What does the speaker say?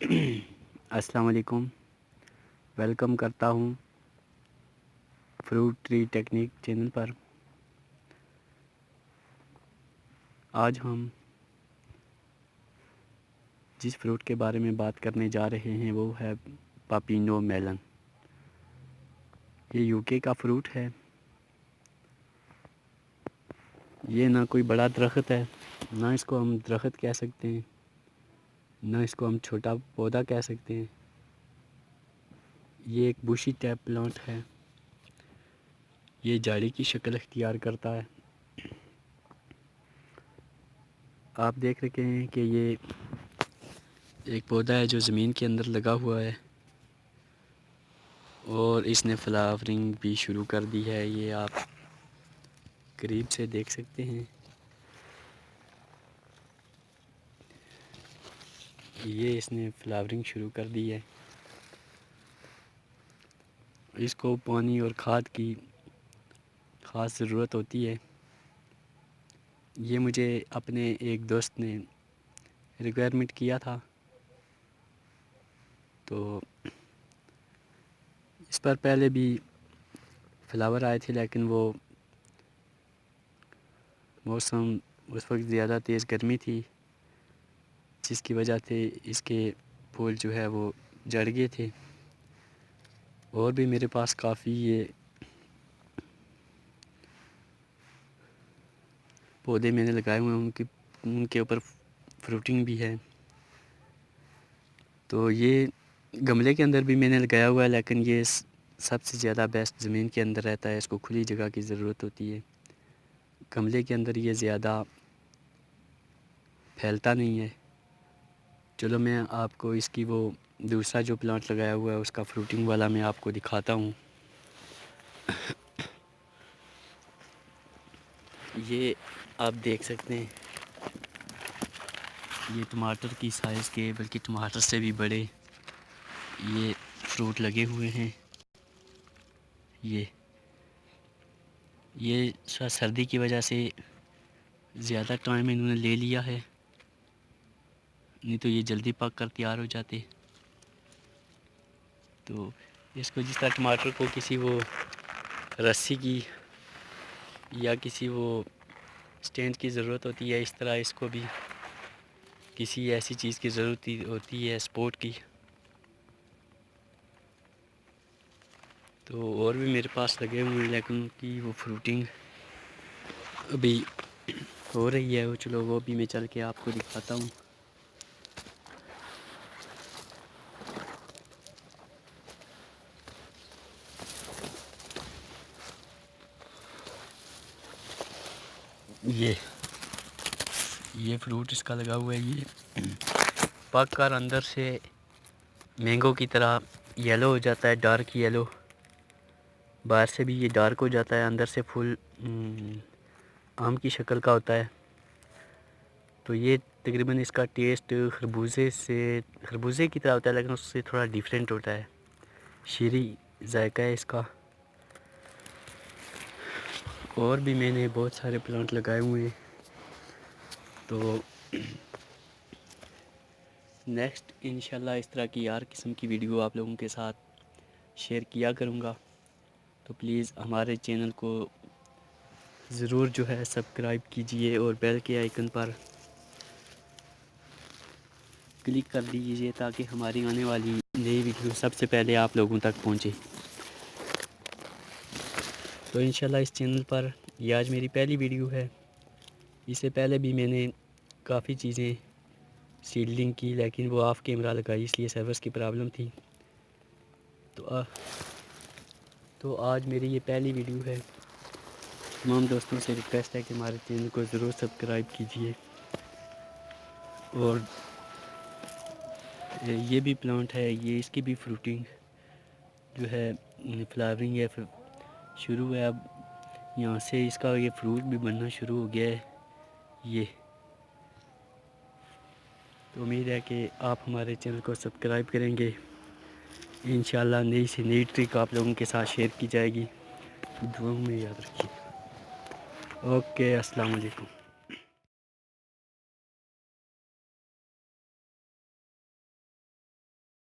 अस्सलाम वालेकुम। वेलकम करता हूँ फ्रूट ट्री टेक्निक चैनल पर। आज हम जिस फ्रूट के बारे में बात करने जा रहे हैं वो है पापिनो मेलन। ये यूके का फ्रूट है। ये ना कोई बड़ा दरख्त है, ना इसको हम दरख्त कह सकते हैं, ना इसको हम छोटा पौधा कह सकते हैं। ये एक बुशी टाइप प्लांट है। ये झाड़ी की शक्ल इख्तियार करता है। आप देख रहे हैं कि ये एक पौधा है जो ज़मीन के अंदर लगा हुआ है और इसने फ्लावरिंग भी शुरू कर दी है। ये आप करीब से देख सकते हैं। ये इसने फ्लावरिंग शुरू कर दी है। इसको पानी और खाद की ख़ास ज़रूरत होती है। ये मुझे अपने एक दोस्त ने रिक्वायरमेंट किया था, तो इस पर पहले भी फ्लावर आए थे, लेकिन वो मौसम उस वक्त ज़्यादा तेज़ गर्मी थी, जिसकी वजह से इसके फूल जो है वो झड़ गए थे। और भी मेरे पास काफ़ी ये पौधे मैंने लगाए हुए हैं, उनके ऊपर फ्रूटिंग भी है। तो ये गमले के अंदर भी मैंने लगाया हुआ है, लेकिन ये सबसे ज़्यादा बेस्ट ज़मीन के अंदर रहता है। इसको खुली जगह की ज़रूरत होती है। गमले के अंदर ये ज़्यादा फैलता नहीं है। चलो मैं आपको इसकी वो दूसरा जो प्लांट लगाया हुआ है उसका फ्रूटिंग वाला मैं आपको दिखाता हूँ। ये आप देख सकते हैं, ये टमाटर की साइज़ के, बल्कि टमाटर से भी बड़े ये फ्रूट लगे हुए हैं। ये सर्दी की वजह से ज़्यादा टाइम इन्होंने ले लिया है, नहीं तो ये जल्दी पक कर तैयार हो जाते। तो इसको जिस तरह टमाटर को किसी वो रस्सी की या किसी वो स्टैंड की ज़रूरत होती है, इस तरह इसको भी किसी ऐसी चीज़ की ज़रूरत होती है, सपोर्ट की। तो और भी मेरे पास लगे हुए हैं, लेकिन उनकी वो फ्रूटिंग अभी हो रही है। वो चलो वो भी मैं चल के आपको दिखाता हूँ। ये फ्रूट इसका लगा हुआ है। ये पक कर अंदर से मैंगो की तरह येलो हो जाता है, डार्क येलो। बाहर से भी ये डार्क हो जाता है, अंदर से फुल आम की शक्ल का होता है। तो ये तकरीबन इसका टेस्ट खरबूजे की तरह होता है, लेकिन उससे थोड़ा डिफरेंट होता है। शीरी जायका है इसका। और भी मैंने बहुत सारे प्लांट लगाए हुए हैं। तो नेक्स्ट इंशाल्लाह इस तरह की यार किस्म की वीडियो आप लोगों के साथ शेयर किया करूँगा। तो प्लीज़ हमारे चैनल को ज़रूर जो है सब्सक्राइब कीजिए और बेल के आइकन पर क्लिक कर दीजिए, ताकि हमारी आने वाली नई वीडियो सबसे पहले आप लोगों तक पहुंचे। तो इंशाल्लाह इस चैनल पर ये आज मेरी पहली वीडियो है। इससे पहले भी मैंने काफ़ी चीज़ें सीडलिंग की, लेकिन वो ऑफ कैमरा लगाई, इसलिए सर्वर्स की प्रॉब्लम थी। तो आज मेरी ये पहली वीडियो है। तमाम दोस्तों से रिक्वेस्ट है कि हमारे चैनल को ज़रूर सब्सक्राइब कीजिए। और ये भी प्लांट है, ये इसकी भी फ्रूटिंग जो है फ्लावरिंग है शुरू है। अब यहाँ से इसका ये फ्रूट भी बनना शुरू हो गया है। ये तो उम्मीद है कि आप हमारे चैनल को सब्सक्राइब करेंगे। इंशाल्लाह नई से नई ट्रिक आप लोगों के साथ शेयर की जाएगी। दुआओं में याद रखिए। ओके, अस्सलाम वालेकुम।